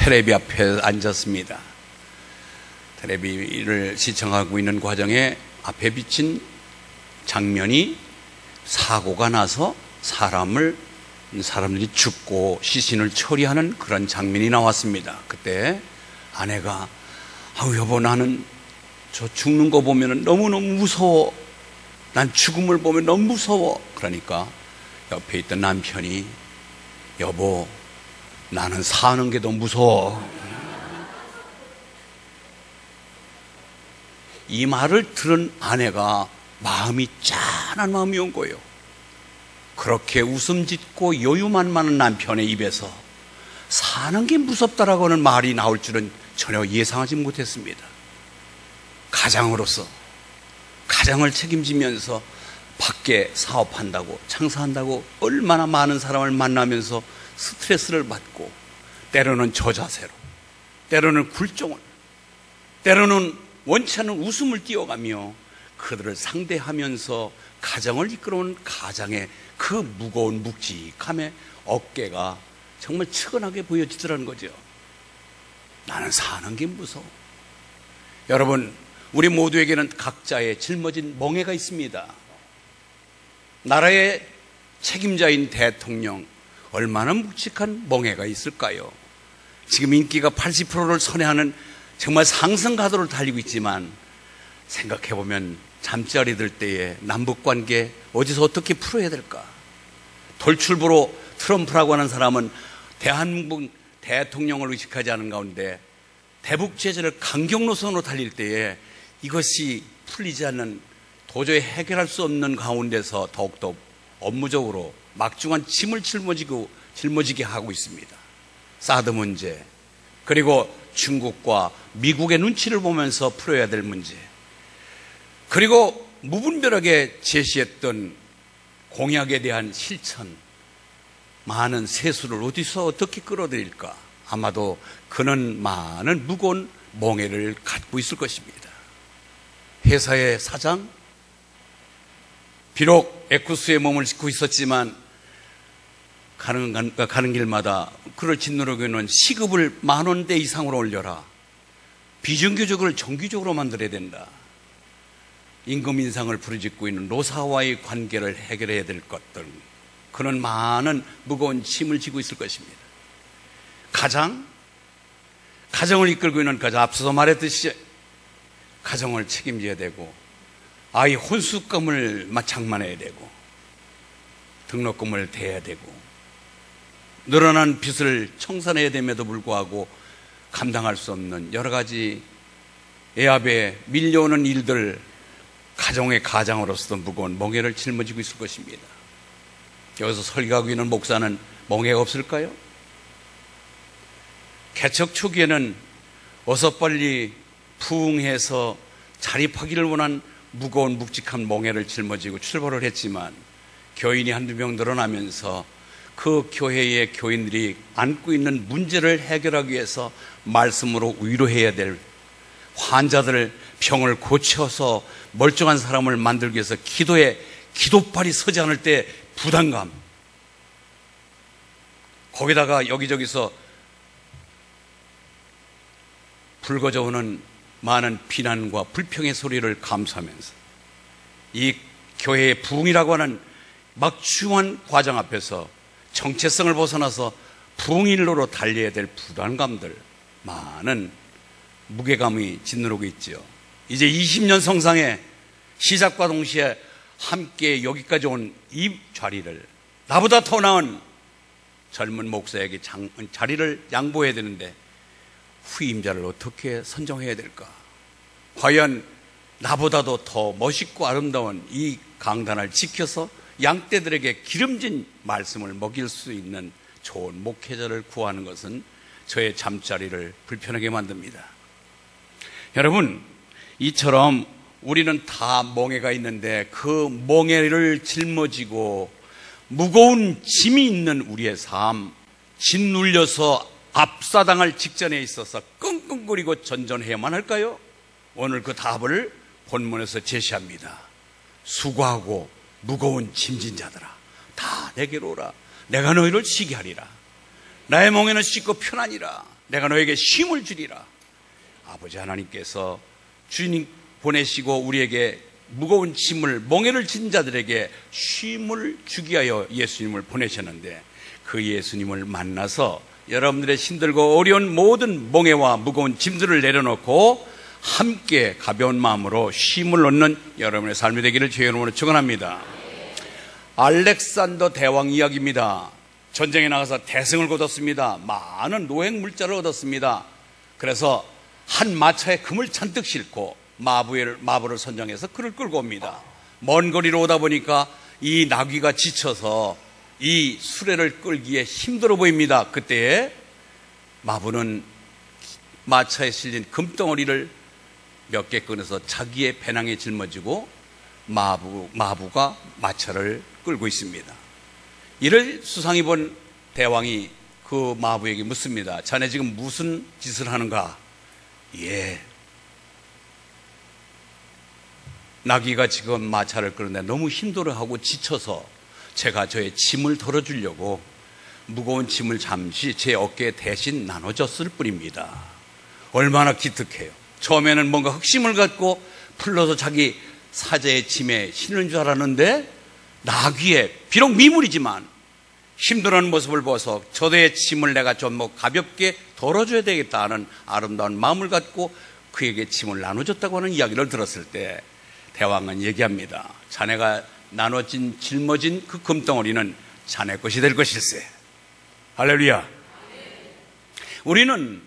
텔레비 앞에 앉았습니다. 텔레비를 시청하고 있는 과정에 앞에 비친 장면이 사고가 나서 사람들이 죽고 시신을 처리하는 그런 장면이 나왔습니다. 그때 아내가 아우 여보, 나는 저 죽는 거 보면 너무너무 무서워. 난 죽음을 보면 너무 무서워. 그러니까 옆에 있던 남편이 여보, 나는 사는 게 더 무서워. 이 말을 들은 아내가 마음이 짠한 마음이 온 거예요. 그렇게 웃음 짓고 여유만만한 남편의 입에서 사는 게 무섭다라고 하는 말이 나올 줄은 전혀 예상하지 못했습니다. 가장으로서 가장을 책임지면서 밖에 사업한다고 장사한다고 얼마나 많은 사람을 만나면서 스트레스를 받고 때로는 저자세로 때로는 굴종을 때로는 원치 않는 웃음을 띄워가며 그들을 상대하면서 가정을 이끌어온 가장의 그 무거운 묵직함에 어깨가 정말 측은하게 보여지더라는 거죠. 나는 사는 게 무서워. 여러분, 우리 모두에게는 각자의 짊어진 멍에가 있습니다. 나라의 책임자인 대통령, 얼마나 묵직한 멍에가 있을까요? 지금 인기가 80%를 선회하는 정말 상승가도를 달리고 있지만 생각해보면 잠자리 들 때에 남북관계 어디서 어떻게 풀어야 될까? 돌출부로 트럼프라고 하는 사람은 대한민국 대통령을 의식하지 않은 가운데 대북 제재를 강경 노선으로 달릴 때에 이것이 풀리지 않는, 도저히 해결할 수 없는 가운데서 더욱더 업무적으로 막중한 짐을 짊어지게 하고 있습니다. 사드 문제, 그리고 중국과 미국의 눈치를 보면서 풀어야 될 문제, 그리고 무분별하게 제시했던 공약에 대한 실천, 많은 세수를 어디서 어떻게 끌어들일까? 아마도 그는 많은 무거운 멍에를 갖고 있을 것입니다. 회사의 사장, 비록 에쿠스에 몸을 싣고 있었지만 가는 길마다 그를 짓누르기는 시급을 10,000원대 이상으로 올려라. 비정규직을 정규직으로 만들어야 된다. 임금 인상을 부르짖고 있는 노사와의 관계를 해결해야 될 것들, 그는 많은 무거운 짐을 지고 있을 것입니다. 가정을 이끌고 있는 가장, 앞서서 말했듯이 가정을 책임져야 되고 아이 혼수금을 장만해야 되고 등록금을 대야 되고 늘어난 빚을 청산해야 됨에도 불구하고 감당할 수 없는 여러 가지 애압에 밀려오는 일들, 가정의 가장으로서 무거운 멍에를 짊어지고 있을 것입니다. 여기서 설교하고 있는 목사는 멍에가 없을까요? 개척 초기에는 어서 빨리 부흥해서 자립하기를 원한 무거운 묵직한 멍에를 짊어지고 출발을 했지만 교인이 한두 명 늘어나면서 그 교회의 교인들이 안고 있는 문제를 해결하기 위해서 말씀으로 위로해야 될, 환자들 병을 고쳐서 멀쩡한 사람을 만들기 위해서 기도발이 서지 않을 때 부담감, 거기다가 여기저기서 불거져 오는 많은 비난과 불평의 소리를 감수하면서 이 교회의 부흥이라고 하는 막중한 과정 앞에서 정체성을 벗어나서 부흥일로로 달려야 될 부담감들, 많은 무게감이 짓누르고 있죠. 이제 20년 성상의 시작과 동시에 함께 여기까지 온 이 자리를 나보다 더 나은 젊은 목사에게 자리를 양보해야 되는데 후임자를 어떻게 선정해야 될까? 과연 나보다도 더 멋있고 아름다운 이 강단을 지켜서 양떼들에게 기름진 말씀을 먹일 수 있는 좋은 목회자를 구하는 것은 저의 잠자리를 불편하게 만듭니다. 여러분, 이처럼 우리는 다 멍에가 있는데 그 멍에를 짊어지고 무거운 짐이 있는 우리의 삶, 짓눌려서 압사당할 직전에 있어서 끙끙거리고 전전해야만 할까요? 오늘 그 답을 본문에서 제시합니다. 수고하고 무거운 짐진 자들아, 다 내게로 오라. 내가 너희를 쉬게 하리라. 나의 멍에는 쉽고 편하니라. 내가 너에게 쉼을 주리라. 아버지 하나님께서 주님 보내시고 우리에게 무거운 짐을, 멍에를 진 자들에게 쉼을 주기 위하여 예수님을 보내셨는데, 그 예수님을 만나서 여러분들의 힘들고 어려운 모든 멍에와 무거운 짐들을 내려놓고 함께 가벼운 마음으로 쉼을 얻는 여러분의 삶이 되기를 주의 이름으로 축원합니다. 알렉산더 대왕 이야기입니다. 전쟁에 나가서 대승을 거뒀습니다. 많은 노획 물자를 얻었습니다. 그래서 한 마차에 금을 잔뜩 싣고 마부를 선정해서 그를 끌고 옵니다. 먼 거리로 오다 보니까 이 나귀가 지쳐서 이 수레를 끌기에 힘들어 보입니다. 그때에 마부는 마차에 실린 금덩어리를 몇 개 꺼내서 자기의 배낭에 짊어지고 마부가 마차를 끌고 있습니다. 이를 수상히 본 대왕이 그 마부에게 묻습니다. 자네 지금 무슨 짓을 하는가? 예, 나귀가 지금 마차를 끄는데 너무 힘들어하고 지쳐서 제가 저의 짐을 덜어주려고 무거운 짐을 잠시 제 어깨에 대신 나눠줬을 뿐입니다. 얼마나 기특해요. 처음에는 뭔가 흑심을 갖고 풀러서 자기 사제의 짐에 실는 줄 알았는데, 나귀에 비록 미물이지만 힘들어하는 모습을 보아서 저의 짐을 내가 좀 가볍게 덜어줘야 되겠다는 아름다운 마음을 갖고 그에게 짐을 나눠줬다고 하는 이야기를 들었을 때 대왕은 얘기합니다. 자네가 나눠진 짊어진 그 금덩어리는 자네 것이 될 것일세. 할렐루야. 우리는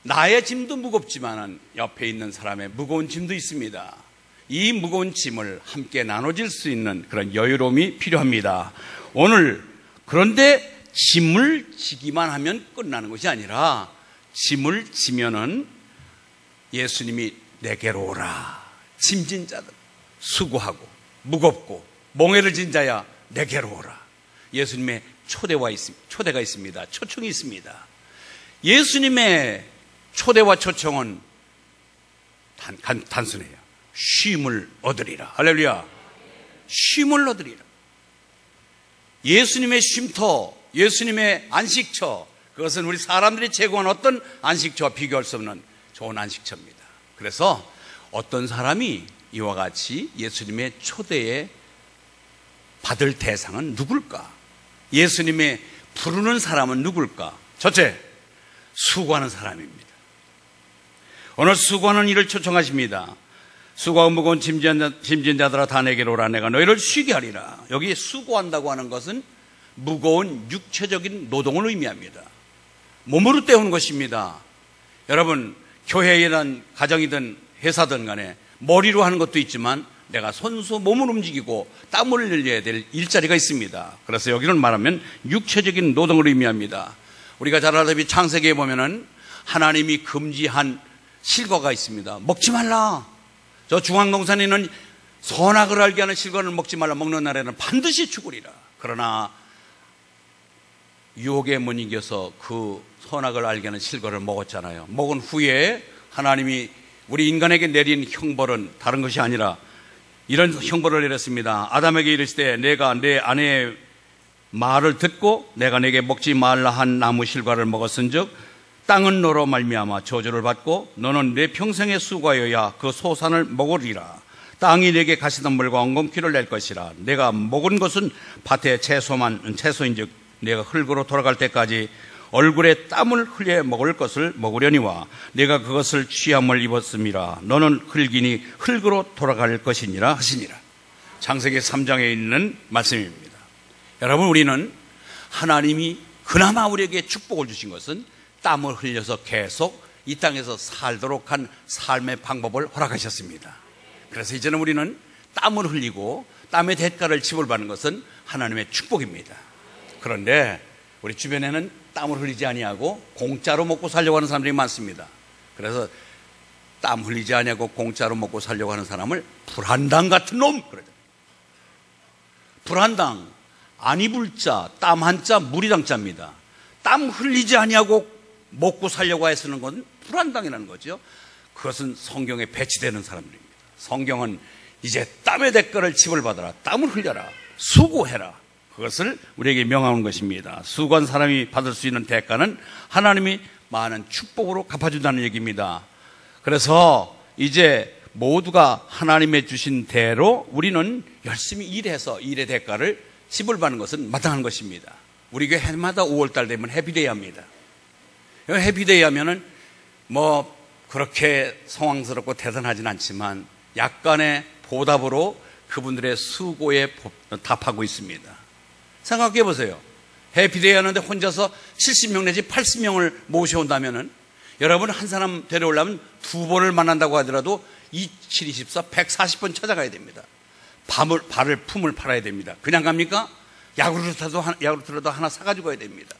나의 짐도 무겁지만 옆에 있는 사람의 무거운 짐도 있습니다. 이 무거운 짐을 함께 나눠질 수 있는 그런 여유로움이 필요합니다. 오늘 그런데 짐을 지기만 하면 끝나는 것이 아니라, 짐을 지면은 예수님이 내게로 오라. 짐진 자들, 수고하고 무겁고 멍에를 진 자야 내게로 오라. 예수님의 초대가 있습니다. 초청이 있습니다. 예수님의 초대와 초청은 단순해요. 쉼을 얻으리라. 할렐루야. 쉼을 얻으리라. 예수님의 쉼터, 예수님의 안식처, 그것은 우리 사람들이 제공한 어떤 안식처와 비교할 수 없는 좋은 안식처입니다. 그래서 어떤 사람이 이와 같이 예수님의 초대에 받을 대상은 누굴까? 예수님의 부르는 사람은 누굴까? 첫째, 수고하는 사람입니다. 오늘 수고하는 일을 초청하십니다. 수고하고 무거운 짐진 자들아 다 내게로 오라. 내가 너희를 쉬게 하리라. 여기 수고한다고 하는 것은 무거운 육체적인 노동을 의미합니다. 몸으로 때우는 것입니다. 여러분, 교회이든 가정이든 회사든 간에 머리로 하는 것도 있지만 내가 손수 몸을 움직이고 땀을 흘려야 될 일자리가 있습니다. 그래서 여기는 말하면 육체적인 노동을 의미합니다. 우리가 잘 알다시피 창세기에 보면은 하나님이 금지한 실과가 있습니다. 먹지 말라. 저 중앙동산에 있는 선악을 알게 하는 실과를 먹지 말라. 먹는 날에는 반드시 죽으리라. 그러나 유혹에 못 이겨서 그 선악을 알게 하는 실과를 먹었잖아요. 먹은 후에 하나님이 우리 인간에게 내린 형벌은 다른 것이 아니라 이런 형벌을 내렸습니다. 아담에게 이르시되 내가 내 아내의 말을 듣고 내가 내게 먹지 말라 한 나무 실과를 먹었은즉 땅은 너로 말미암아 저주를 받고 너는 내 평생의 수고하여야 그 소산을 먹으리라. 땅이 내게 가시덤불과 엉겅퀴를 낼 것이라. 내가 먹은 것은 밭의 채소인즉 내가 흙으로 돌아갈 때까지 얼굴에 땀을 흘려 먹을 것을 먹으려니와 내가 그것을 취함을 입었음이라. 너는 흙이니 흙으로 돌아갈 것이니라 하시니라. 창세기 3장에 있는 말씀입니다. 여러분, 우리는 하나님이 그나마 우리에게 축복을 주신 것은 땀을 흘려서 계속 이 땅에서 살도록 한 삶의 방법을 허락하셨습니다. 그래서 이제는 우리는 땀을 흘리고 땀의 대가를 지불받는 것은 하나님의 축복입니다. 그런데 우리 주변에는 땀을 흘리지 아니하고 공짜로 먹고 살려고 하는 사람들이 많습니다. 그래서 땀 흘리지 아니하고 공짜로 먹고 살려고 하는 사람을 불한당 같은 놈 그러죠. 불한당, 아니불자, 땀 한자, 무리당자입니다. 땀 흘리지 아니하고 먹고 살려고 애쓰는 건 불한당이라는 거죠. 그것은 성경에 배치되는 사람들입니다. 성경은 이제 땀의 대가를 지불받아라. 땀을 흘려라. 수고해라. 그것을 우리에게 명하는 것입니다. 수고한 사람이 받을 수 있는 대가는 하나님이 많은 축복으로 갚아준다는 얘기입니다. 그래서 이제 모두가 하나님의 주신 대로 우리는 열심히 일해서 일의 대가를 지불받는 것은 마땅한 것입니다. 우리 교회 해마다 5월달 되면 해피데이 합니다. 해피데이 하면은 뭐 그렇게 성황스럽고 대단하진 않지만 약간의 보답으로 그분들의 수고에 답하고 있습니다. 생각해 보세요. 해피데이 하는데 혼자서 70명 내지 80명을 모셔온다면은 여러분 한 사람 데려오려면 2번을 만난다고 하더라도 27, 24, 140번 찾아가야 됩니다. 품을 팔아야 됩니다. 그냥 갑니까? 야구르트라도 하나 사가지고 가야 됩니다.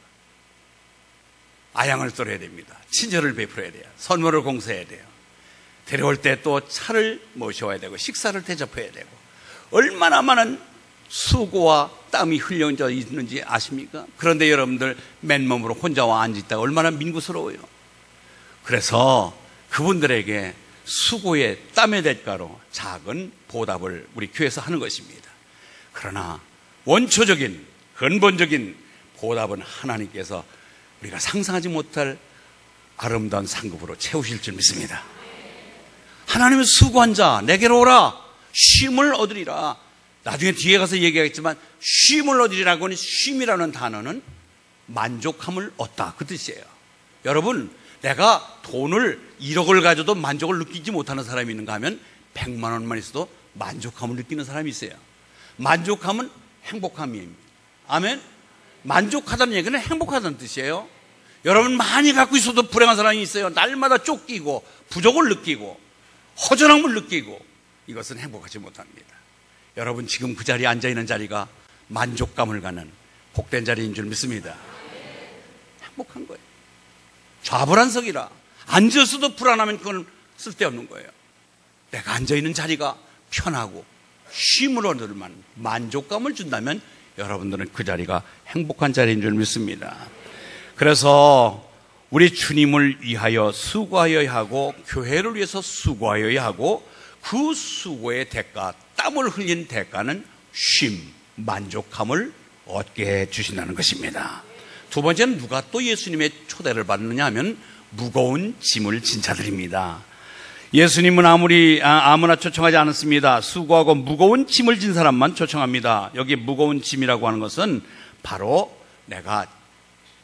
아양을 썰어야 됩니다. 친절을 베풀어야 돼요. 선물을 공세해야 돼요. 데려올 때 또 차를 모셔와야 되고 식사를 대접해야 되고 얼마나 많은 수고와 땀이 흘려져 있는지 아십니까? 그런데 여러분들 맨몸으로 혼자 와 앉아있다가 얼마나 민구스러워요. 그래서 그분들에게 수고의 땀의 대가로 작은 보답을 우리 교회에서 하는 것입니다. 그러나 원초적인 근본적인 보답은 하나님께서 우리가 상상하지 못할 아름다운 상급으로 채우실 줄 믿습니다. 하나님은 수고한 자 내게로 오라 쉼을 얻으리라. 나중에 뒤에 가서 얘기하겠지만 쉼을 얻으리라고 하는 쉼이라는 단어는 만족함을 얻다 그 뜻이에요. 여러분 내가 돈을 1억을 가져도 만족을 느끼지 못하는 사람이 있는가 하면 100만 원만 있어도 만족함을 느끼는 사람이 있어요. 만족함은 행복함입니다. 아멘. 만족하다는 얘기는 행복하다는 뜻이에요. 여러분 많이 갖고 있어도 불행한 사람이 있어요. 날마다 쫓기고 부족을 느끼고 허전함을 느끼고 이것은 행복하지 못합니다. 여러분 지금 그 자리에 앉아있는 자리가 만족감을 갖는 복된 자리인 줄 믿습니다. 행복한 거예요. 좌불안석이라 앉아서도 불안하면 그건 쓸데없는 거예요. 내가 앉아있는 자리가 편하고 쉼을 얻을 만한 만족감을 준다면 여러분들은 그 자리가 행복한 자리인 줄 믿습니다. 그래서 우리 주님을 위하여 수고하여야 하고 교회를 위해서 수고하여야 하고 그 수고의 대가 땀을 흘린 대가는 쉼, 만족함을 얻게 해주신다는 것입니다. 두 번째는 누가 또 예수님의 초대를 받느냐 하면 무거운 짐을 진 자들입니다. 예수님은 아무나 초청하지 않았습니다. 수고하고 무거운 짐을 진 사람만 초청합니다. 여기 무거운 짐이라고 하는 것은 바로 내가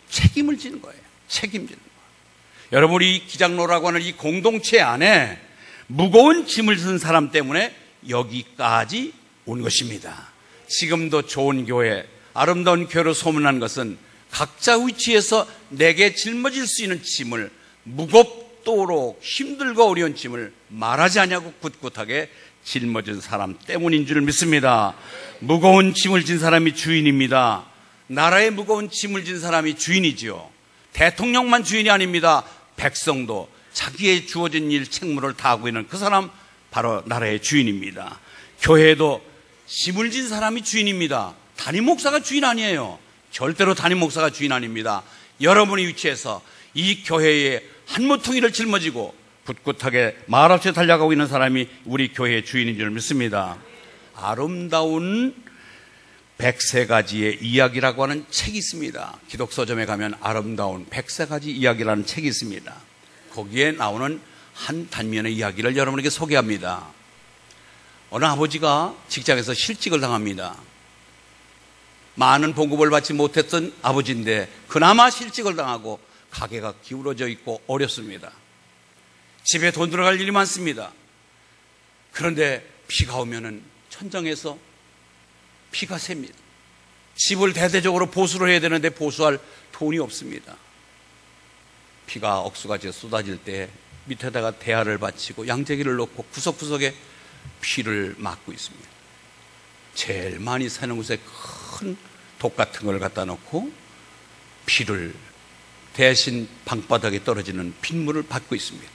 책임을 지는 거예요. 책임지는 거예요. 여러분 이 기장로라고 하는 이 공동체 안에 무거운 짐을 진 사람 때문에 여기까지 온 것입니다. 지금도 좋은 교회, 아름다운 교회로 소문난 것은 각자 위치에서 내게 짊어질 수 있는 짐을 무겁도록 힘들고 어려운 짐을 말하지 않냐고 굳굳하게 짊어진 사람 때문인 줄 믿습니다. 무거운 짐을 진 사람이 주인입니다. 나라에 무거운 짐을 진 사람이 주인이지요. 대통령만 주인이 아닙니다. 백성도 자기의 주어진 일 책무를 다하고 있는 그 사람 바로 나라의 주인입니다. 교회도 짐을 진 사람이 주인입니다. 담임 목사가 주인 아니에요. 절대로 담임 목사가 주인 아닙니다. 여러분의 위치에서 이 교회의 한 모퉁이를 짊어지고 굳굳하게 말없이 달려가고 있는 사람이 우리 교회의 주인인 줄 믿습니다. 아름다운 100세가지의 이야기라고 하는 책이 있습니다. 기독서점에 가면 아름다운 100세가지 이야기라는 책이 있습니다. 거기에 나오는 한 단면의 이야기를 여러분에게 소개합니다. 어느 아버지가 직장에서 실직을 당합니다. 많은 봉급을 받지 못했던 아버지인데 그나마 실직을 당하고 가게가 기울어져 있고 어렵습니다. 집에 돈 들어갈 일이 많습니다. 그런데 비가 오면은 천장에서 피가 셉니다. 집을 대대적으로 보수를 해야 되는데 보수할 돈이 없습니다. 비가 억수같이 쏟아질 때 밑에다가 대야를 받치고 양재기를 놓고 구석구석에 피를 막고 있습니다. 제일 많이 새는 곳에 큰 독 같은 걸 갖다 놓고 피를 대신 방바닥에 떨어지는 빗물을 받고 있습니다.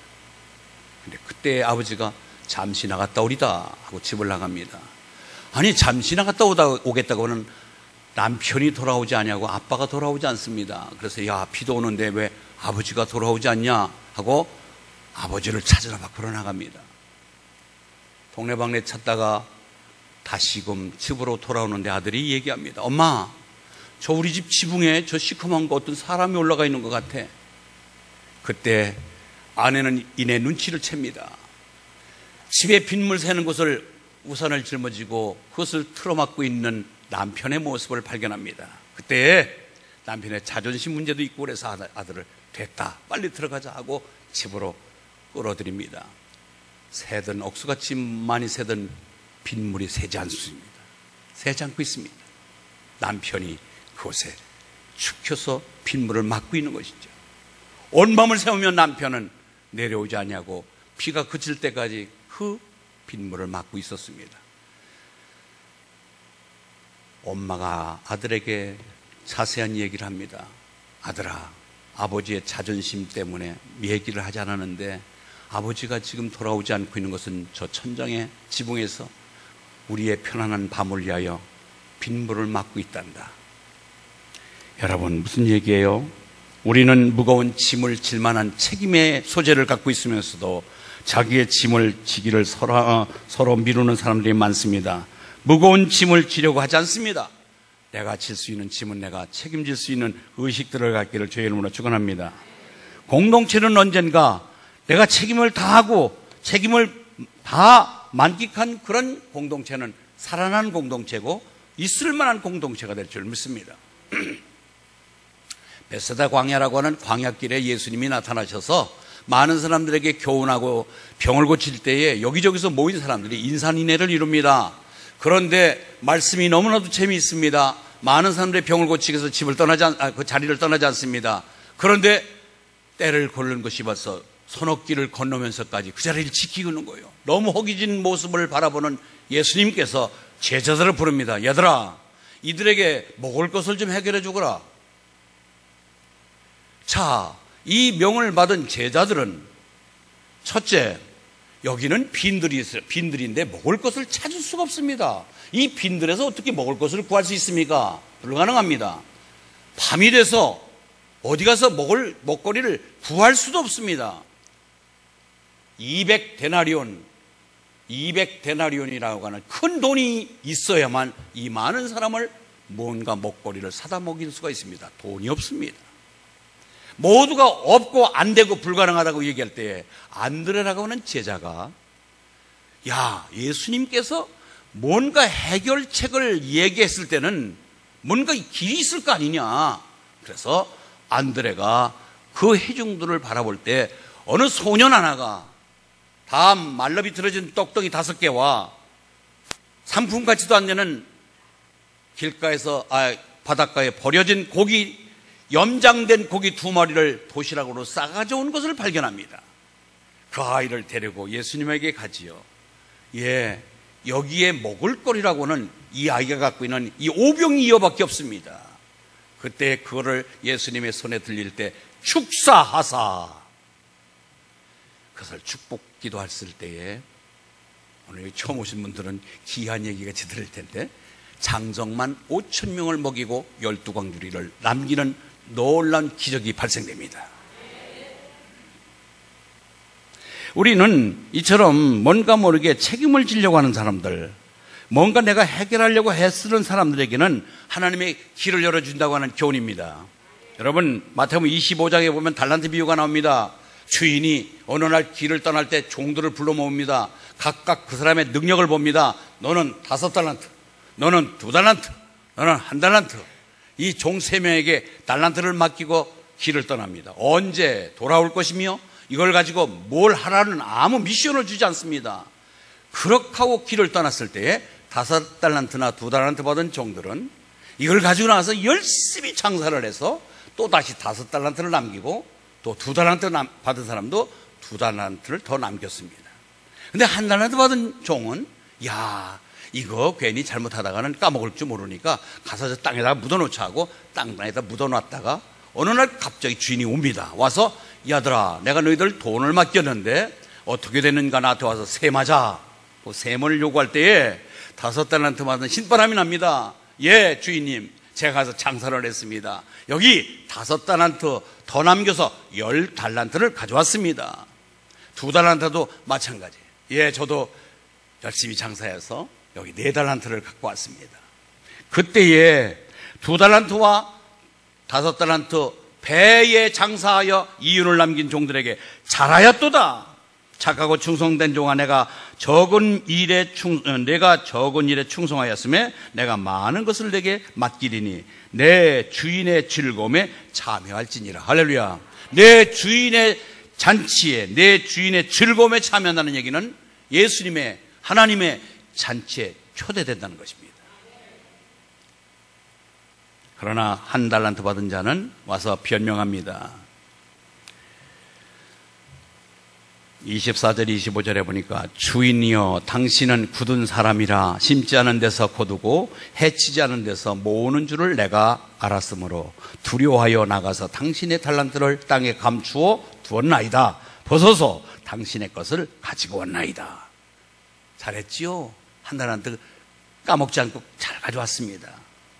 근데 그때 아버지가 잠시 나갔다 오리다 하고 집을 나갑니다. 아니 잠시 나갔다 오겠다고 하는 남편이 돌아오지 않냐고 아빠가 돌아오지 않습니다. 그래서 야 비도 오는데 왜 아버지가 돌아오지 않냐 하고 아버지를 찾으러 밖으로 나갑니다. 동네방네 찾다가 다시금 집으로 돌아오는데 아들이 얘기합니다. 엄마 저 우리 집 지붕에 저 시커먼 거 어떤 사람이 올라가 있는 것 같아. 그때 아내는 이내 눈치를 챕니다. 집에 빗물 새는 곳을 우산을 짊어지고 그것을 틀어막고 있는 남편의 모습을 발견합니다. 그때 남편의 자존심 문제도 있고 그래서 아들을 됐다, 빨리 들어가자 하고 집으로 끌어들입니다. 새든 억수같이 많이 새든 빗물이 새지 않습니다. 새지 않고 있습니다. 남편이 그곳에 축혀서 빗물을 막고 있는 것이죠. 온 밤을 새우면 남편은 내려오지 않냐고 비가 그칠 때까지 그 빗물을 막고 있었습니다. 엄마가 아들에게 자세한 얘기를 합니다. 아들아, 아버지의 자존심 때문에 얘기를 하지 않았는데 아버지가 지금 돌아오지 않고 있는 것은 저 천장의 지붕에서 우리의 편안한 밤을 위하여 빗물을 막고 있단다. 여러분, 무슨 얘기예요? 우리는 무거운 짐을 질 만한 책임의 소재를 갖고 있으면서도 자기의 짐을 지기를 서로 미루는 사람들이 많습니다. 무거운 짐을 지려고 하지 않습니다. 내가 질 수 있는 짐은 내가 책임질 수 있는 의식들을 갖기를 주의 이름으로 축원합니다. 공동체는 언젠가 내가 책임을 다하고 책임을 다 만끽한 그런 공동체는 살아난 공동체고 있을 만한 공동체가 될 줄 믿습니다. 베세다 광야라고 하는 광야길에 예수님이 나타나셔서 많은 사람들에게 교훈하고 병을 고칠 때에 여기저기서 모인 사람들이 인산인해를 이룹니다. 그런데 말씀이 너무나도 재미있습니다. 많은 사람들이 병을 고치기 위해서 그 자리를 떠나지 않습니다. 그런데 때를 고르는 것이 벌써 서너 길을 건너면서까지 그 자리를 지키고 있는 거예요. 너무 허기진 모습을 바라보는 예수님께서 제자들을 부릅니다. 얘들아, 이들에게 먹을 것을 좀 해결해 주거라. 자, 이 명을 받은 제자들은 첫째, 여기는 빈들이 있어요. 빈들인데 먹을 것을 찾을 수가 없습니다. 이 빈들에서 어떻게 먹을 것을 구할 수 있습니까? 불가능합니다. 밤이 돼서 어디 가서 먹거리를 구할 수도 없습니다. 200데나리온이라고 하는 큰 돈이 있어야만 이 많은 사람을 뭔가 먹거리를 사다 먹일 수가 있습니다. 돈이 없습니다. 모두가 없고 안 되고 불가능하다고 얘기할 때에 안드레라고 하는 제자가 야, 예수님께서 뭔가 해결책을 얘기했을 때는 뭔가 길이 있을 거 아니냐. 그래서 안드레가 그 회중들을 바라볼 때 어느 소년 하나가 다 말라 비틀어진 떡덩이 5개와 상품 같지도 않는 바닷가에 버려진 고기, 염장된 고기 2마리를 도시락으로 싸가져온 것을 발견합니다. 그 아이를 데리고 예수님에게 가지요. 예, 여기에 먹을거리라고는 이 아이가 갖고 있는 이 오병이어밖에 없습니다. 그때 그거를 예수님의 손에 들릴 때 축사하사, 그것을 축복 기도했을 때에, 오늘 여기 처음 오신 분들은 귀한 얘기가 들을 텐데, 장정만 5,000명을 먹이고 12광주리를 남기는 놀라운 기적이 발생됩니다. 우리는 이처럼 뭔가 모르게 책임을 지려고 하는 사람들, 뭔가 내가 해결하려고 애쓰는 사람들에게는 하나님의 길을 열어준다고 하는 교훈입니다. 여러분, 마태복음 25장에 보면 달란트 비유가 나옵니다. 주인이 어느 날 길을 떠날 때 종들을 불러 모읍니다. 각각 그 사람의 능력을 봅니다. 너는 5달란트, 너는 2달란트, 너는 1달란트. 이 종 3명에게 달란트를 맡기고 길을 떠납니다. 언제 돌아올 것이며 이걸 가지고 뭘 하라는 아무 미션을 주지 않습니다. 그렇게 하고 길을 떠났을 때에 5달란트나 2달란트 받은 종들은 이걸 가지고 나와서 열심히 장사를 해서 또 다시 5달란트를 남기고 또 2달란트 받은 사람도 2달란트를 더 남겼습니다. 근데 1달란트 받은 종은 야, 이거 괜히 잘못하다가는 까먹을 줄 모르니까 가서 저 땅에다가 묻어놓자 하고 땅에다 묻어놨다가 어느 날 갑자기 주인이 옵니다. 와서 야들아, 내가 너희들 돈을 맡겼는데 어떻게 되는가 나한테 와서 세마자. 그 세문을 요구할 때에 5달란트 받은 신바람이 납니다. 예, 주인님, 제가 가서 장사를 했습니다. 여기 5달란트 더 남겨서 10달란트를 가져왔습니다. 2달란트도 마찬가지. 예, 저도 열심히 장사해서 여기 4달란트를 갖고 왔습니다. 그때에 2달란트와 5달란트 배에 장사하여 이윤을 남긴 종들에게 잘하였도다. 착하고 충성된 종아, 내가 적은 일에 충성하였음에 내가 많은 것을 내게 맡기리니 내 주인의 즐거움에 참여할지니라. 할렐루야. 내 주인의 잔치에, 내 주인의 즐거움에 참여한다는 얘기는 예수님의, 하나님의 잔치에 초대된다는 것입니다. 그러나 한 달란트 받은 자는 와서 변명합니다. 24절 25절에 보니까 주인이여 당신은 굳은 사람이라 심지 않은 데서 거두고 해치지 않은 데서 모으는 줄을 내가 알았으므로 두려워하여 나가서 당신의 달란트를 땅에 감추어 두었나이다. 벗어서 당신의 것을 가지고 왔나이다. 잘했지요? 한 달란트 까먹지 않고 잘 가져왔습니다.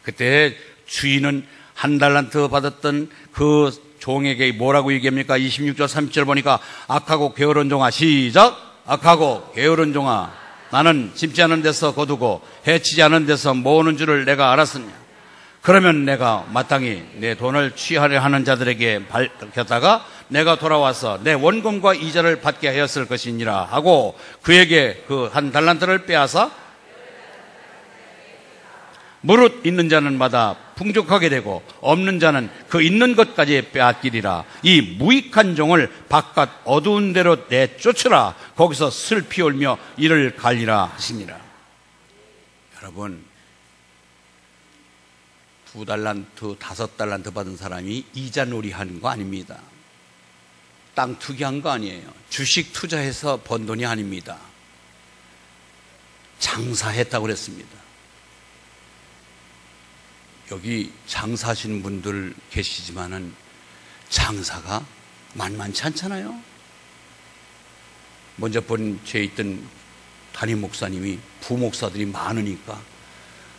그때 주인은 한 달란트 받았던 그 종에게 뭐라고 얘기합니까? 26절 30절 보니까 악하고 게으른 종아, 시작. 악하고 게으른 종아, 나는 심지 않은 데서 거두고 해치지 않은 데서 모으는 줄을 내가 알았으냐. 그러면 내가 마땅히 내 돈을 취하려 하는 자들에게 밝혔다가 내가 돌아와서 내 원금과 이자를 받게 하였을 것이니라 하고 그에게 그 한 달란트를 빼앗아 무릇 있는 자는 마다 풍족하게 되고 없는 자는 그 있는 것까지 빼앗기리라. 이 무익한 종을 바깥 어두운 데로 내쫓으라. 거기서 슬피 울며 이를 갈리라 하시니라. 여러분, 2달란트, 5달란트 받은 사람이 이자놀이 하는 거 아닙니다. 땅 투기한 거 아니에요. 주식 투자해서 번 돈이 아닙니다. 장사했다고 그랬습니다. 여기 장사하시는 분들 계시지만은 장사가 만만치 않잖아요. 먼저 제 있던 담임 목사님이 부목사들이 많으니까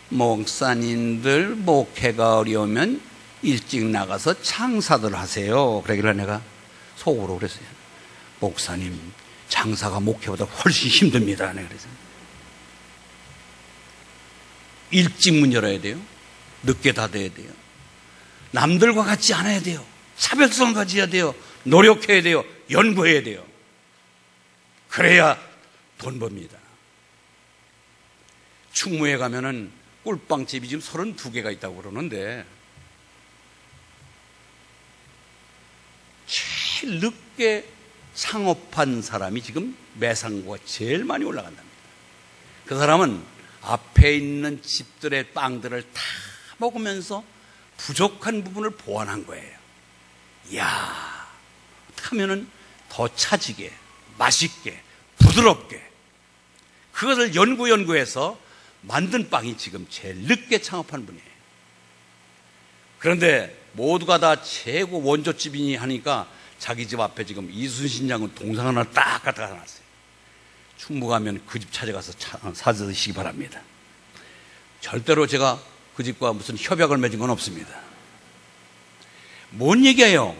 목사님들 목회가 어려우면 일찍 나가서 장사들 하세요. 그러길래 내가 속으로 그랬어요. 목사님, 장사가 목회보다 훨씬 힘듭니다. 내가 그랬어요. 일찍 문 열어야 돼요. 늦게 닫아야 돼요. 남들과 같지 않아야 돼요. 차별성을 가져야 돼요. 노력해야 돼요. 연구해야 돼요. 그래야 돈 법니다. 충무에 가면은 꿀빵집이 지금 32개가 있다고 그러는데 제일 늦게 창업한 사람이 지금 매상고가 제일 많이 올라간답니다. 그 사람은 앞에 있는 집들의 빵들을 다 먹으면서 부족한 부분을 보완한 거예요. 이야, 어떻게 하면은 더 차지게, 맛있게, 부드럽게 그것을 연구해서 만든 빵이 지금 제일 늦게 창업한 분이에요. 그런데 모두가 다 최고 원조집이니 하니까 자기 집 앞에 지금 이순신 장군 동상 하나 딱 갖다가 놨어요. 충무 가면 그 집 찾아가서 사드시기 바랍니다. 절대로 제가 그 집과 무슨 협약을 맺은 건 없습니다. 뭔 얘기예요?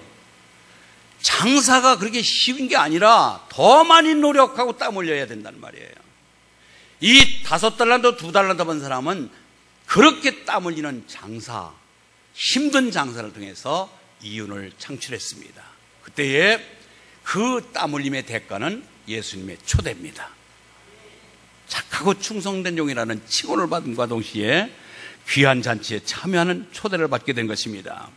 장사가 그렇게 쉬운 게 아니라 더 많이 노력하고 땀 흘려야 된다는 말이에요. 이 5달란트, 2달란트 받은 사람은 그렇게 땀 흘리는 장사, 힘든 장사를 통해서 이윤을 창출했습니다. 그때에 그 땀 흘림의 대가는 예수님의 초대입니다. 착하고 충성된 종이라는 칭호를 받음과 동시에 귀한 잔치에 참여하는 초대를 받게 된 것입니다.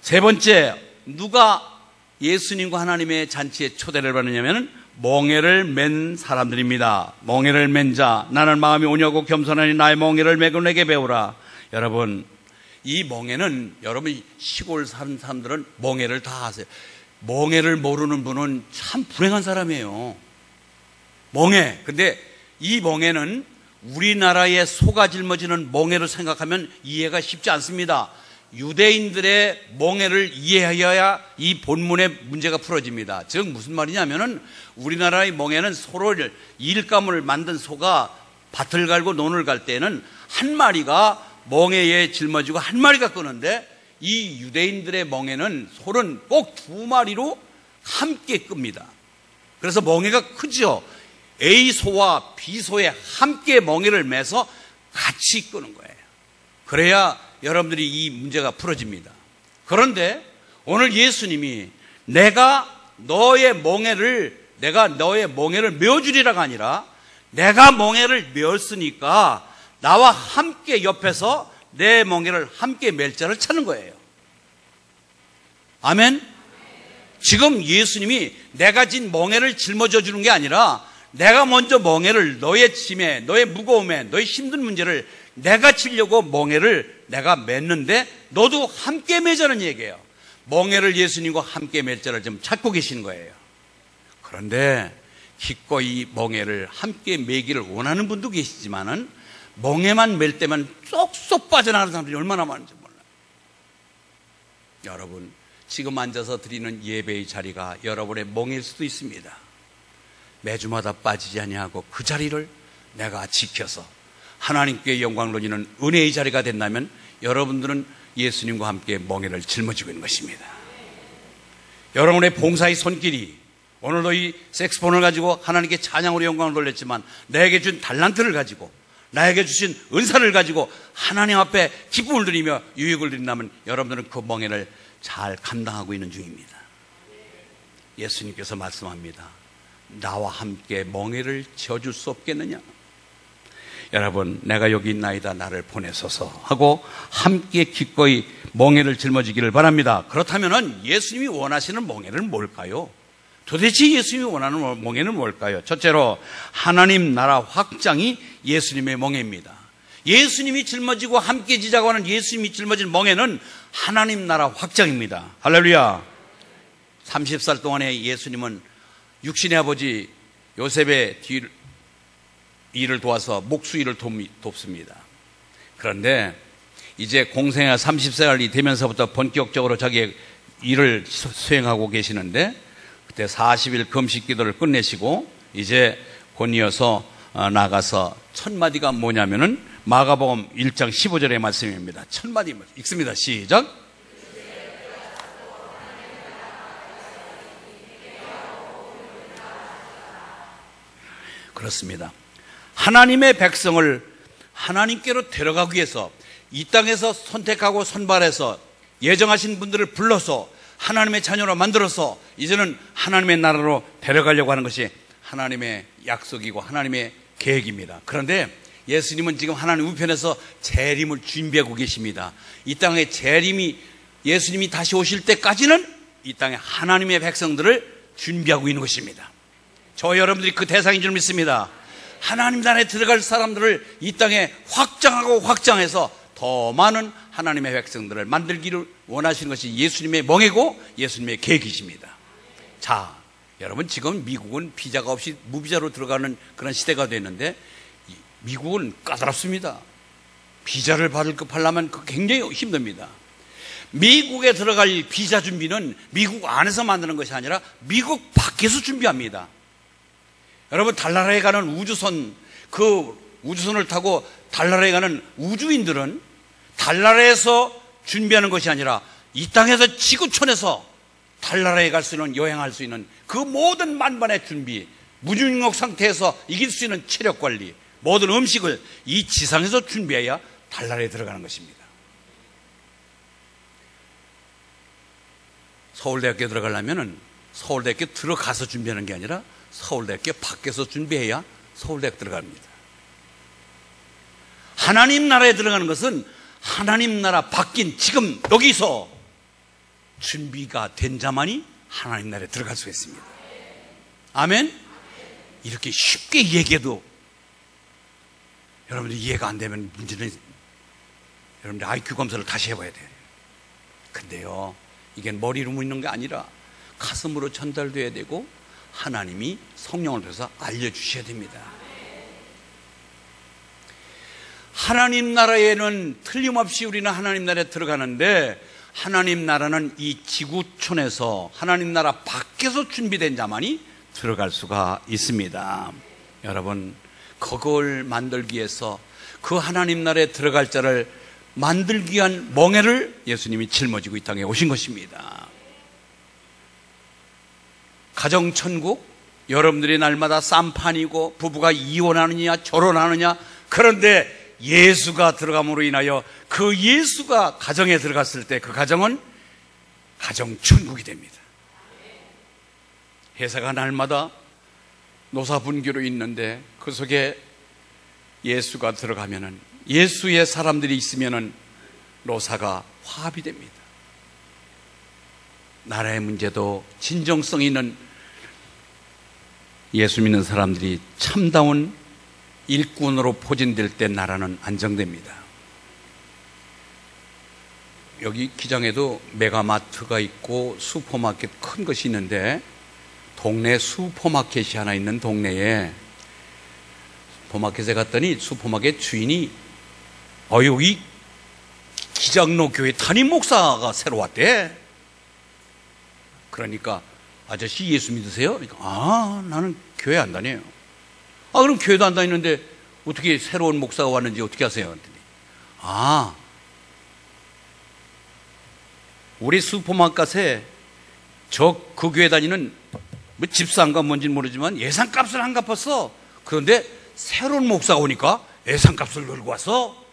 세 번째, 누가 예수님과 하나님의 잔치에 초대를 받느냐면 멍에를 맨 사람들입니다. 멍에를 맨 자, 나는 마음이 온유하고 겸손하니 나의 멍에를 메고 내게 배우라. 여러분, 이 멍에는 여러분 시골 사는 사람들은 멍에를 다 아세요. 멍에를 모르는 분은 참 불행한 사람이에요. 멍에. 근데 이 멍에는 우리나라의 소가 짊어지는 멍에를 생각하면 이해가 쉽지 않습니다. 유대인들의 멍에를 이해해야 이 본문의 문제가 풀어집니다. 즉 무슨 말이냐면은 우리나라의 멍에는 소를 일감을 만든 소가 밭을 갈고 논을 갈 때는 한 마리가 멍에에 짊어지고 한 마리가 끄는데 이 유대인들의 멍에는 소는 꼭 2마리로 함께 끕니다. 그래서 멍에가 크죠. A소와 B소에 함께 멍에를 매서 같이 끄는 거예요. 그래야 여러분들이 이 문제가 풀어집니다. 그런데 오늘 예수님이 내가 너의 멍에를 메어주리라가 아니라 내가 멍에를 메었으니까 나와 함께 옆에서 내 멍에를 함께 맬 자를 찾는 거예요. 아멘? 지금 예수님이 내가 진 멍에를 짊어져 주는 게 아니라 내가 먼저 멍에를 너의 짐에, 너의 무거움에, 너의 힘든 문제를 내가 지려고 멍에를 내가 맸는데 너도 함께 매자는 얘기예요. 멍에를 예수님과 함께 맬 자를 지금 찾고 계신 거예요. 그런데 기꺼이 멍에를 함께 매기를 원하는 분도 계시지만은 멍에만 맬 때만 쏙쏙 빠져나가는 사람들이 얼마나 많은지 몰라요. 여러분, 지금 앉아서 드리는 예배의 자리가 여러분의 멍일 수도 있습니다. 매주마다 빠지지 아니하고 그 자리를 내가 지켜서 하나님께 영광을 돌리는 은혜의 자리가 된다면 여러분들은 예수님과 함께 멍에를 짊어지고 있는 것입니다. 여러분의 봉사의 손길이 오늘도 이 색스폰을 가지고 하나님께 찬양으로 영광을 돌렸지만 나에게 준 달란트를 가지고 나에게 주신 은사를 가지고 하나님 앞에 기쁨을 드리며 유익을 드린다면 여러분들은 그 멍에를 잘 감당하고 있는 중입니다. 예수님께서 말씀합니다. 나와 함께 멍에를 지어줄 수 없겠느냐? 여러분, 내가 여기 있나이다 나를 보내소서 하고 함께 기꺼이 멍에를 짊어지기를 바랍니다. 그렇다면 예수님이 원하시는 멍에는 뭘까요? 도대체 예수님이 원하는 멍에는 뭘까요? 첫째로 하나님 나라 확장이 예수님의 멍에입니다. 예수님이 짊어지고 함께 지자고 하는 예수님이 짊어진 멍에는 하나님 나라 확장입니다. 할렐루야. 30살 동안에 예수님은 육신의 아버지 요셉의 일을 도와서 목수일을 돕습니다. 그런데 이제 공생애 30살이 되면서부터 본격적으로 자기의 일을 수행하고 계시는데 그때 40일 금식 기도를 끝내시고 이제 곧이어서 나가서 첫 마디가 뭐냐면은 마가복음 1장 15절의 말씀입니다. 첫 마디 읽습니다. 시작. 그렇습니다. 하나님의 백성을 하나님께로 데려가기 위해서 이 땅에서 선택하고 선발해서 예정하신 분들을 불러서 하나님의 자녀로 만들어서 이제는 하나님의 나라로 데려가려고 하는 것이 하나님의 약속이고 하나님의 계획입니다. 그런데 예수님은 지금 하나님 우편에서 재림을 준비하고 계십니다. 이 땅에 예수님이 다시 오실 때까지는 이 땅에 하나님의 백성들을 준비하고 있는 것입니다. 저 여러분들이 그 대상인 줄 믿습니다. 하나님 나라에 들어갈 사람들을 이 땅에 확장하고 확장해서 더 많은 하나님의 백성들을 만들기를 원하시는 것이 예수님의 멍에고 예수님의 계획이십니다. 자, 여러분, 지금 미국은 비자가 없이 무비자로 들어가는 그런 시대가 됐는데 미국은 까다롭습니다. 비자를 받으려면 굉장히 힘듭니다. 미국에 들어갈 비자 준비는 미국 안에서 만드는 것이 아니라 미국 밖에서 준비합니다. 여러분, 달나라에 가는 우주선, 그 우주선을 타고 달나라에 가는 우주인들은 달나라에서 준비하는 것이 아니라 이 땅에서 지구촌에서 달나라에 갈 수 있는, 여행할 수 있는 그 모든 만반의 준비, 무중력 상태에서 이길 수 있는 체력 관리, 모든 음식을 이 지상에서 준비해야 달나라에 들어가는 것입니다. 서울대학교에 들어가려면 서울대학교 들어가서 준비하는 게 아니라 서울대학교 밖에서 준비해야 서울대학 들어갑니다. 하나님 나라에 들어가는 것은 하나님 나라 바뀐 지금 여기서 준비가 된 자만이 하나님 나라에 들어갈 수가 있습니다. 아멘? 이렇게 쉽게 얘기해도 여러분들이 이해가 안 되면 문제는 여러분들 IQ 검사를 다시 해봐야 돼요. 근데요, 이게 머리로 묻는 게 아니라 가슴으로 전달돼야 되고 하나님이 성령을 통해서 알려주셔야 됩니다. 하나님 나라에는 틀림없이 우리는 하나님 나라에 들어가는데 하나님 나라는 이 지구촌에서 하나님 나라 밖에서 준비된 자만이 들어갈 수가 있습니다. 여러분, 그걸 만들기 위해서 그 하나님 나라에 들어갈 자를 만들기 위한 멍에를 예수님이 짊어지고 이 땅에 오신 것입니다. 가정천국, 여러분들이 날마다 쌈판이고 부부가 이혼하느냐 결혼하느냐, 그런데 예수가 들어감으로 인하여 그 예수가 가정에 들어갔을 때 그 가정은 가정 천국이 됩니다. 회사가 날마다 노사 분규로 있는데 그 속에 예수가 들어가면은, 예수의 사람들이 있으면은 노사가 화합이 됩니다. 나라의 문제도 진정성 있는 예수 믿는 사람들이 참다운 일꾼으로 포진될 때 나라는 안정됩니다. 여기 기장에도 메가마트가 있고 슈퍼마켓 큰 것이 있는데, 동네 슈퍼마켓이 하나 있는 동네에 슈퍼마켓에 갔더니 슈퍼마켓 주인이 여기 기장로 교회 담임 목사가 새로 왔대. 그러니까 아저씨 예수 믿으세요? 그러니까 나는 교회 안 다녀요. 그럼 교회도 안 다니는데 어떻게 새로운 목사가 왔는지 어떻게 아세요? 우리 슈퍼마켓에 그 교회 다니는 집사인가 뭔지는 모르지만 예산값을 안 갚았어. 그런데 새로운 목사가 오니까 예산값을 놀고 왔어.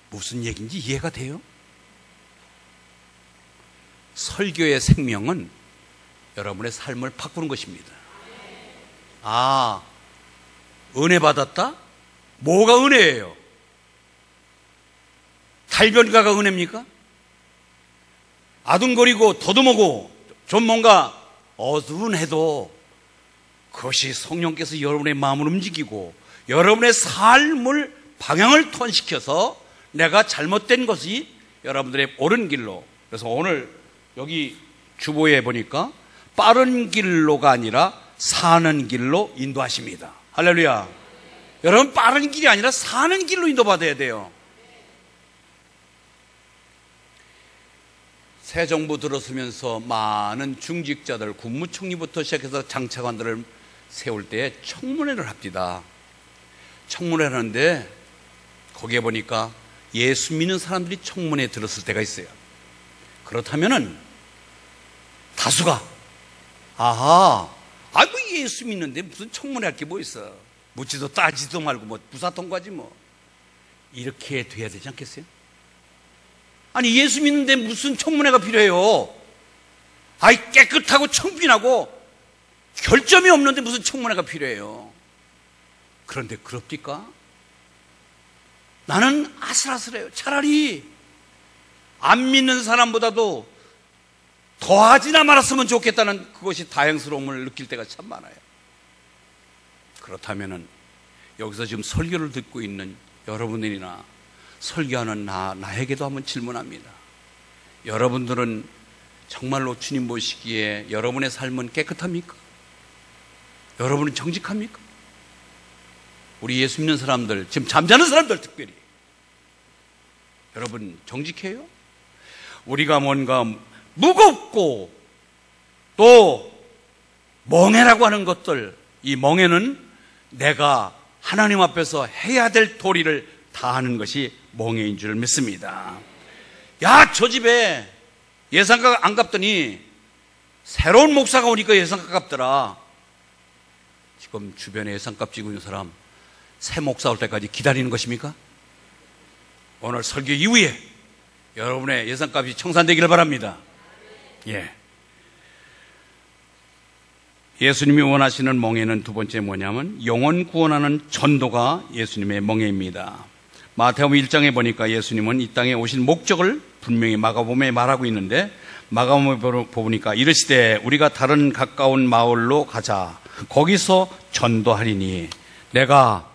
무슨 얘기인지 이해가 돼요? 설교의 생명은 여러분의 삶을 바꾸는 것입니다. 은혜 받았다? 뭐가 은혜예요? 달변가가 은혜입니까? 아둥거리고 더듬고 좀 뭔가 어두운해도 그것이 성령께서 여러분의 마음을 움직이고 여러분의 삶을 방향을 톤시켜서 내가 잘못된 것이 여러분들의 옳은 길로. 그래서 오늘 여기 주보에 보니까 빠른 길로가 아니라 사는 길로 인도하십니다. 할렐루야. 여러분, 빠른 길이 아니라 사는 길로 인도받아야 돼요. 새 정부 들어서면서 많은 중직자들, 국무총리부터 시작해서 장차관들을 세울 때 청문회를 합니다. 청문회를 하는데 거기에 보니까 예수 믿는 사람들이 청문회에 들었을 때가 있어요. 그렇다면은 다수가 예수 믿는데 무슨 청문회 할 게 뭐 있어. 묻지도 따지도 말고 부사 통과지 이렇게 돼야 되지 않겠어요? 예수 믿는데 무슨 청문회가 필요해요? 깨끗하고 청빈하고 결점이 없는데 무슨 청문회가 필요해요? 그런데 그럽니까? 나는 아슬아슬해요. 차라리 안 믿는 사람보다도 더하지나 말았으면 좋겠다는 그것이 다행스러움을 느낄 때가 참 많아요. 그렇다면은 여기서 지금 설교를 듣고 있는 여러분들이나 설교하는 나에게도 한번 질문합니다. 여러분들은 정말로 주님 보시기에 여러분의 삶은 깨끗합니까? 여러분은 정직합니까? 우리 예수 믿는 사람들, 지금 잠자는 사람들 특별히 여러분 정직해요? 우리가 뭔가 무겁고 또 멍해라고 하는 것들, 이 멍해는 내가 하나님 앞에서 해야 될 도리를 다하는 것이 멍해인 줄 믿습니다. 저 집에 예산가 안 갚더니 새로운 목사가 오니까 예산가 갚더라. 지금 주변에 예산값 지고 있는 사람 새 목사 올 때까지 기다리는 것입니까? 오늘 설교 이후에 여러분의 예산값이 청산되기를 바랍니다. 예수님이 원하시는 멍에는 두 번째 뭐냐면 영혼 구원하는 전도가 예수님의 멍에입니다. 마태복음 1장에 보니까 예수님은 이 땅에 오신 목적을 분명히 마가복음에 말하고 있는데, 마가복음에 보니까 이르시되 우리가 다른 가까운 마을로 가자. 거기서 전도하리니 내가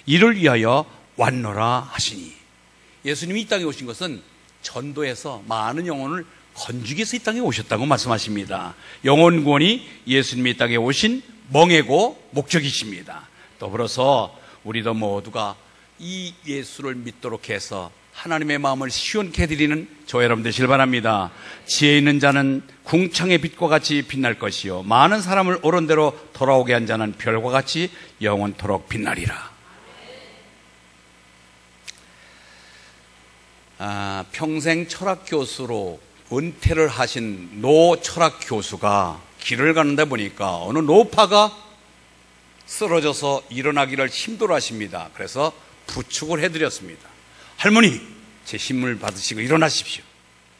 이를 위하여 왔노라 하시니. 예수님이 이 땅에 오신 것은 전도해서 많은 영혼을 건지기 위해서 이 땅에 오셨다고 말씀하십니다. 영혼 구원이 예수님이 이 땅에 오신 멍에고 목적이십니다. 더불어서 우리도 모두가 이 예수를 믿도록 해서 하나님의 마음을 시원케 해드리는 저 여러분 되시길 바랍니다. 지혜 있는 자는 궁창의 빛과 같이 빛날 것이요 많은 사람을 옳은 대로 돌아오게 한 자는 별과 같이 영원토록 빛나리라. 평생 철학 교수로 은퇴를 하신 노 철학 교수가 길을 가는데 보니까 어느 노파가 쓰러져서 일어나기를 힘들어 하십니다. 그래서 부축을 해드렸습니다. 할머니, 제 신물 받으시고 일어나십시오.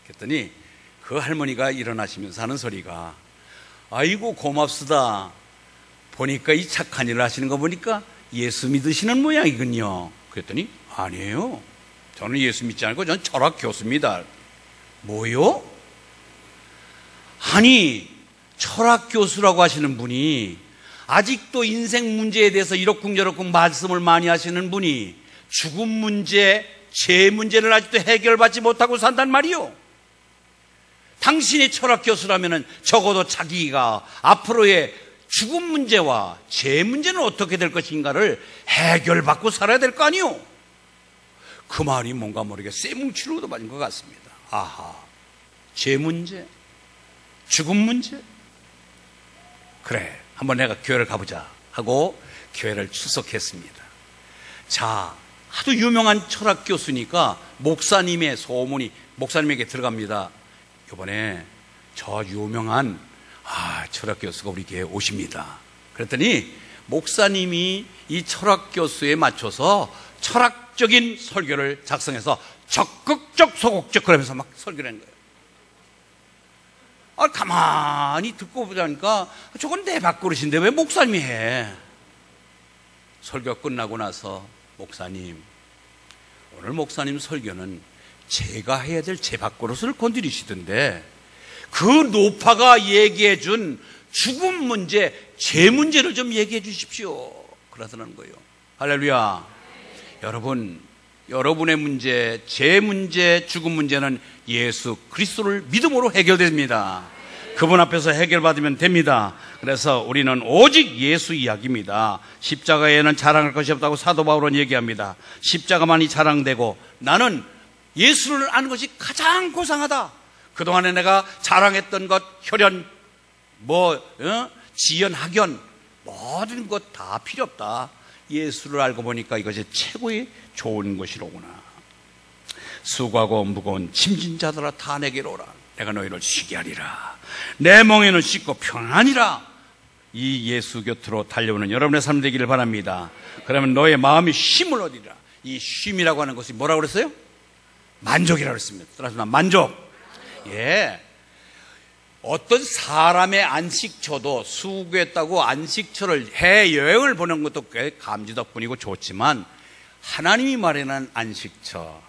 그랬더니 그 할머니가 일어나시면서 하는 소리가, 아이고 고맙습니다. 보니까 이 착한 일을 하시는 거 보니까 예수 믿으시는 모양이군요. 그랬더니 아니에요. 저는 예수 믿지 않고 저는 철학 교수입니다. 뭐요? 아니, 철학 교수라고 하시는 분이 아직도 인생 문제에 대해서 이러쿵저러쿵 말씀을 많이 하시는 분이 죽음 문제, 죄 문제를 아직도 해결받지 못하고 산단 말이요. 당신이 철학 교수라면 적어도 자기가 앞으로의 죽음 문제와 죄 문제는 어떻게 될 것인가를 해결받고 살아야 될 거 아니요. 그 말이 뭔가 모르게 쇠뭉치로도 맞은 것 같습니다. 아하, 죄 문제, 죽음 문제? 그래, 한번 내가 교회를 가보자 하고 교회를 출석했습니다. 자, 하도 유명한 철학 교수니까 목사님의 소문이 목사님에게 들어갑니다. 이번에 저 유명한 철학 교수가 우리 교회에 오십니다. 그랬더니 목사님이 이 철학 교수에 맞춰서 철학적인 설교를 작성해서 적극적 소극적 그러면서 막 설교를 한 거예요. 가만히 듣고 보자니까 저건 내 밥그릇인데 왜 목사님이 해? 설교 끝나고 나서 목사님, 오늘 목사님 설교는 제가 해야 될 제 밥그릇을 건드리시던데 그 노파가 얘기해 준 죽음 문제, 죄 문제를 좀 얘기해 주십시오. 그러더라는 거예요. 할렐루야. 여러분, 여러분의 문제, 죄 문제, 죽음 문제는 예수 그리스도를 믿음으로 해결됩니다. 그분 앞에서 해결받으면 됩니다. 그래서 우리는 오직 예수 이야기입니다. 십자가에는 자랑할 것이 없다고 사도 바울은 얘기합니다. 십자가만이 자랑되고 나는 예수를 아는 것이 가장 고상하다. 그동안에 내가 자랑했던 것, 혈연, 지연, 학연, 모든 것 다 필요 없다. 예수를 알고 보니까 이것이 최고의 좋은 것이로구나. 수고하고 무거운 짐진 자들아 다 내게로 오라. 내가 너희를 쉬게 하리라. 내 멍에는 씻고 평안이라. 이 예수 곁으로 달려오는 여러분의 삶 되기를 바랍니다. 그러면 너의 마음이 쉼을 얻으리라. 이 쉼이라고 하는 것이 뭐라고 그랬어요? 만족이라고 했습니다. 따라서 만족. 예. 어떤 사람의 안식처도 수고했다고 안식처를 해여행을 보낸 것도 꽤 감지덕분이고 좋지만 하나님이 마련한 안식처,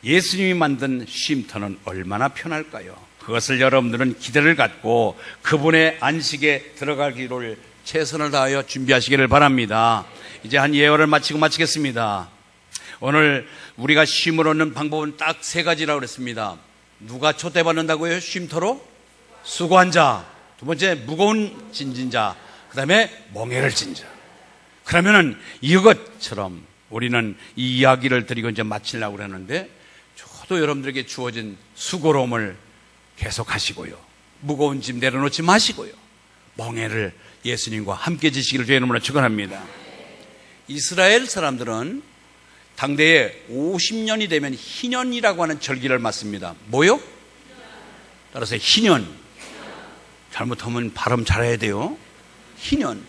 예수님이 만든 쉼터는 얼마나 편할까요? 그것을 여러분들은 기대를 갖고 그분의 안식에 들어가기를 최선을 다하여 준비하시기를 바랍니다. 이제 한 예언을 마치겠습니다. 오늘 우리가 쉼을 얻는 방법은 딱 세 가지라고 그랬습니다. 누가 초대받는다고요? 쉼터로? 수고한 자, 두 번째 무거운 짐진 자, 그 다음에 멍에를 진 자. 그러면은 이것처럼 우리는 이 이야기를 드리고 이제 마치려고 그러는데 저도 여러분들에게 주어진 수고로움을 계속 하시고요, 무거운 짐 내려놓지 마시고요, 멍에를 예수님과 함께 지시기를 주의 이름으로 축원합니다. 이스라엘 사람들은 당대에 50년이 되면 희년이라고 하는 절기를 맞습니다. 뭐요? 따라서 희년. 잘못하면 발음 잘해야 돼요. 희년.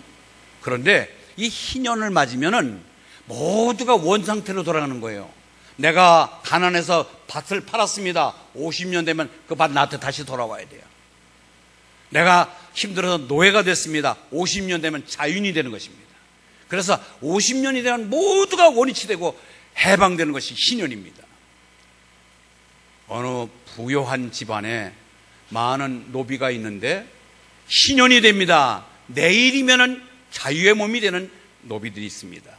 그런데 이 희년을 맞으면은 모두가 원상태로 돌아가는 거예요. 내가 가난해서 밭을 팔았습니다. 50년 되면 그 밭 나한테 다시 돌아와야 돼요. 내가 힘들어서 노예가 됐습니다. 50년 되면 자유인이 되는 것입니다. 그래서 50년이 되면 모두가 원위치 되고 해방되는 것이 희년입니다. 어느 부요한 집안에 많은 노비가 있는데 희년이 됩니다. 내일이면은 자유의 몸이 되는 노비들이 있습니다.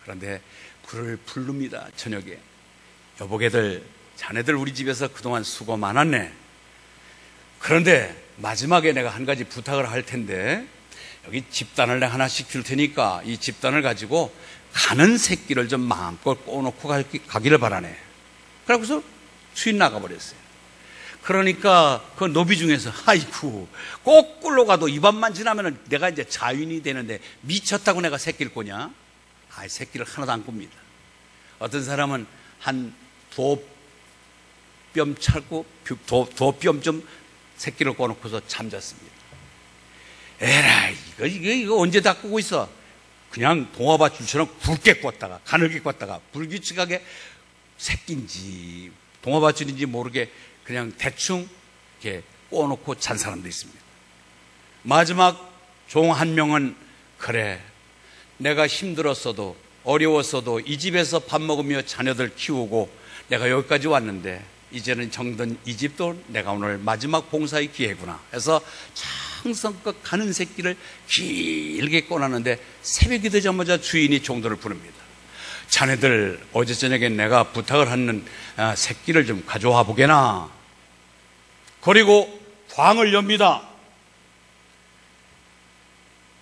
그런데 그를 부릅니다. 저녁에. 여보게들, 자네들 우리 집에서 그동안 수고 많았네. 그런데 마지막에 내가 한 가지 부탁을 할 텐데 여기 집단을 내가 하나씩 줄 테니까 이 집단을 가지고 가는 새끼를 좀 마음껏 꼬놓고 가기를 바라네. 그러고서 수인 나가버렸어요. 그러니까 그 노비 중에서 아이고 거꾸로 가도 이 밤만 지나면 내가 이제 자유인이 되는데 미쳤다고 내가 새끼를 꼬냐? 새끼를 하나도 안 꿉니다. 어떤 사람은 한 두뼘 찰고 두뼘 좀 새끼를 꼬놓고서 잠잤습니다. 에라이 이거 언제 다 꾸고 있어? 그냥 동화밭줄처럼 굵게 꽂다가 가늘게 꽂다가 불규칙하게 새끼인지 동화밧줄인지 모르게 그냥 대충 이렇게 꼬놓고 잔 사람도 있습니다. 마지막 종 한 명은 그래, 내가 힘들었어도 어려웠어도 이 집에서 밥 먹으며 자녀들 키우고 내가 여기까지 왔는데 이제는 정든 이 집도 내가 오늘 마지막 봉사의 기회구나 해서 정성껏 가는 새끼를 길게 꺼놨는데 새벽이 되자마자 주인이 종들을 부릅니다. 자네들 어제 저녁에 내가 부탁을 하는 새끼를 좀 가져와 보게나. 그리고 광을 엽니다.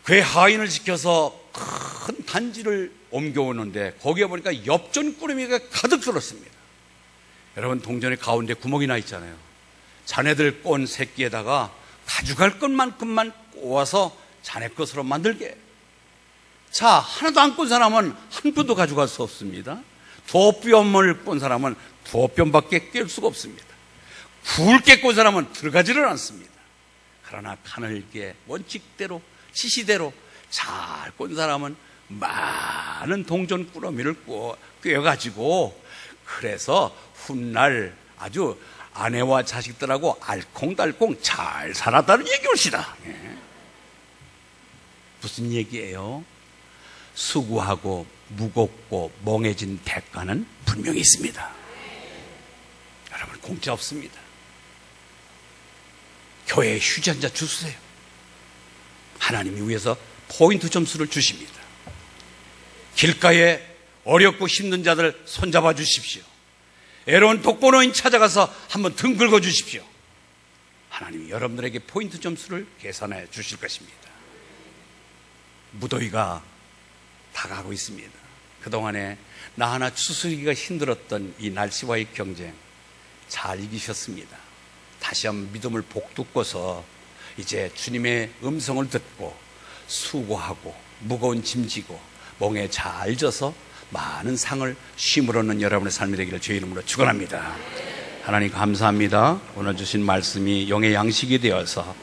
그의 하인을 지켜서 큰 단지를 옮겨오는데 거기에 보니까 엽전꾸러미가 가득 들었습니다. 여러분, 동전의 가운데 구멍이 나 있잖아요. 자네들 꼰 새끼에다가 가져갈 것만큼만 꼬아서 자네 것으로 만들게. 자, 하나도 안 꼰 사람은 한 뼘도 가져갈 수 없습니다. 두어 뼘을 꼰 사람은 두어 뼘밖에 깰 수가 없습니다. 굵게 꼰 사람은 들어가지를 않습니다. 그러나 가늘게 원칙대로 지시대로 잘 꼰 사람은 많은 동전 꾸러미를 꿰어가지고 그래서 훗날 아주 아내와 자식들하고 알콩달콩 잘 살았다는 얘기입니다. 무슨 얘기예요? 수고하고 무겁고 멍해진 대가는 분명히 있습니다. 여러분, 공짜 없습니다. 교회에 휴지 한 잔 주세요. 하나님이 위해서 포인트 점수를 주십니다. 길가에 어렵고 힘든 자들 손잡아 주십시오. 애로운 독거노인 찾아가서 한번 등 긁어 주십시오. 하나님이 여러분들에게 포인트 점수를 계산해 주실 것입니다. 무더위가 다가오고 있습니다. 그동안에 나 하나 추스리기가 힘들었던 이 날씨와의 경쟁 잘 이기셨습니다. 다시 한번 믿음을 복돋고서 이제 주님의 음성을 듣고 수고하고 무거운 짐 지고 멍에 잘 져서 많은 상을 쉼을 얻는 여러분의 삶이 되기를 주의 이름으로 축원합니다. 하나님 감사합니다. 오늘 주신 말씀이 영의 양식이 되어서